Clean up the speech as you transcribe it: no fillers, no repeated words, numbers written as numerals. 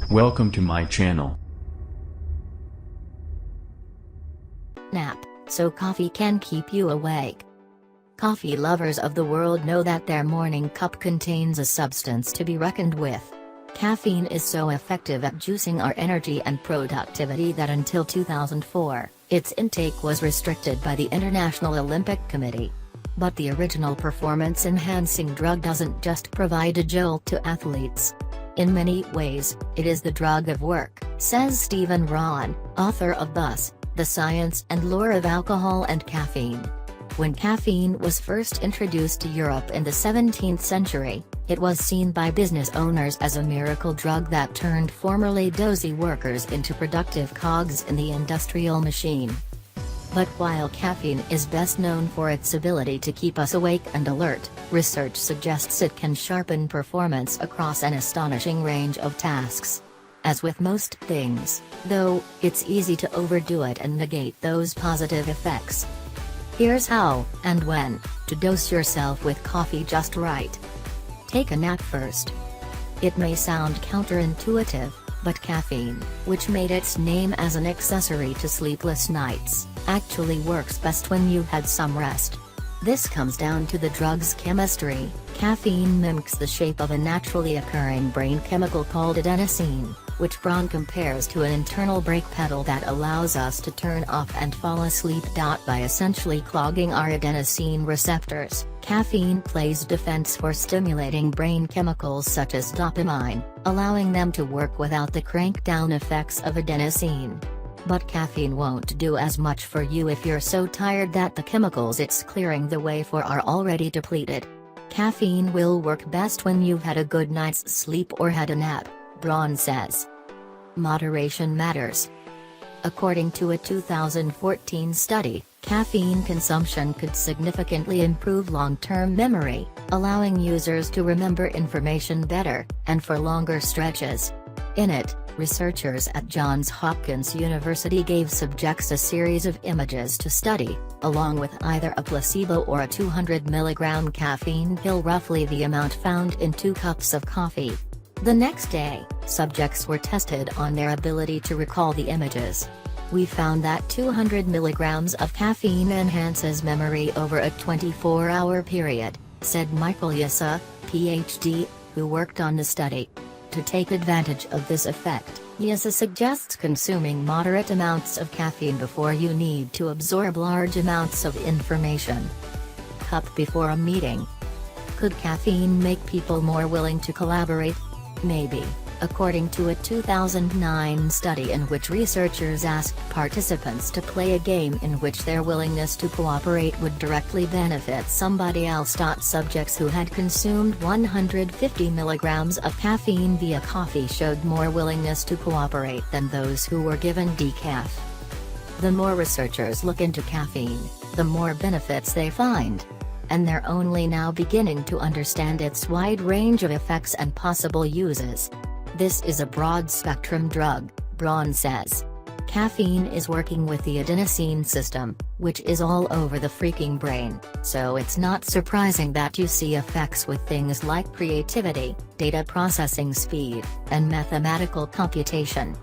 Welcome to my channel. Nap, so coffee can keep you awake. Coffee lovers of the world know that their morning cup contains a substance to be reckoned with. Caffeine is so effective at juicing our energy and productivity that until 2004, its intake was restricted by the International Olympic Committee. But the original performance-enhancing drug doesn't just provide a jolt to athletes. In many ways, it is the drug of work, says Stephen Rahn, author of Buzz, The Science and Lure of Alcohol and Caffeine. When caffeine was first introduced to Europe in the 17th century, it was seen by business owners as a miracle drug that turned formerly dozy workers into productive cogs in the industrial machine. But while caffeine is best known for its ability to keep us awake and alert, research suggests it can sharpen performance across an astonishing range of tasks. As with most things, though, it's easy to overdo it and negate those positive effects. Here's how, and when, to dose yourself with coffee just right. Take a nap first. It may sound counterintuitive, but caffeine, which made its name as an accessory to sleepless nights, actually works best when you've had some rest. This comes down to the drug's chemistry. Caffeine mimics the shape of a naturally occurring brain chemical called adenosine, which Rahn compares to an internal brake pedal that allows us to turn off and fall asleep. By essentially clogging our adenosine receptors, caffeine plays defense for stimulating brain chemicals such as dopamine, allowing them to work without the crank-down effects of adenosine. But caffeine won't do as much for you if you're so tired that the chemicals it's clearing the way for are already depleted. Caffeine will work best when you've had a good night's sleep or had a nap, Rahn says. Moderation matters. According to a 2014 study, caffeine consumption could significantly improve long-term memory, allowing users to remember information better, and for longer stretches. In it, researchers at Johns Hopkins University gave subjects a series of images to study, along with either a placebo or a 200 mg caffeine pill, roughly the amount found in 2 cups of coffee. The next day, subjects were tested on their ability to recall the images. We found that 200 mg of caffeine enhances memory over a 24-hour period, said Michael Yassa, Ph.D., who worked on the study. To take advantage of this effect, Yassa suggests consuming moderate amounts of caffeine before you need to absorb large amounts of information. Cup before a meeting. Could caffeine make people more willing to collaborate? Maybe, according to a 2009 study in which researchers asked participants to play a game in which their willingness to cooperate would directly benefit somebody else. Subjects who had consumed 150 mg of caffeine via coffee showed more willingness to cooperate than those who were given decaf. The more researchers look into caffeine, the more benefits they find. And they're only now beginning to understand its wide range of effects and possible uses. This is a broad-spectrum drug, Rahn says. Caffeine is working with the adenosine system, which is all over the freaking brain, so it's not surprising that you see effects with things like creativity, data processing speed, and mathematical computation.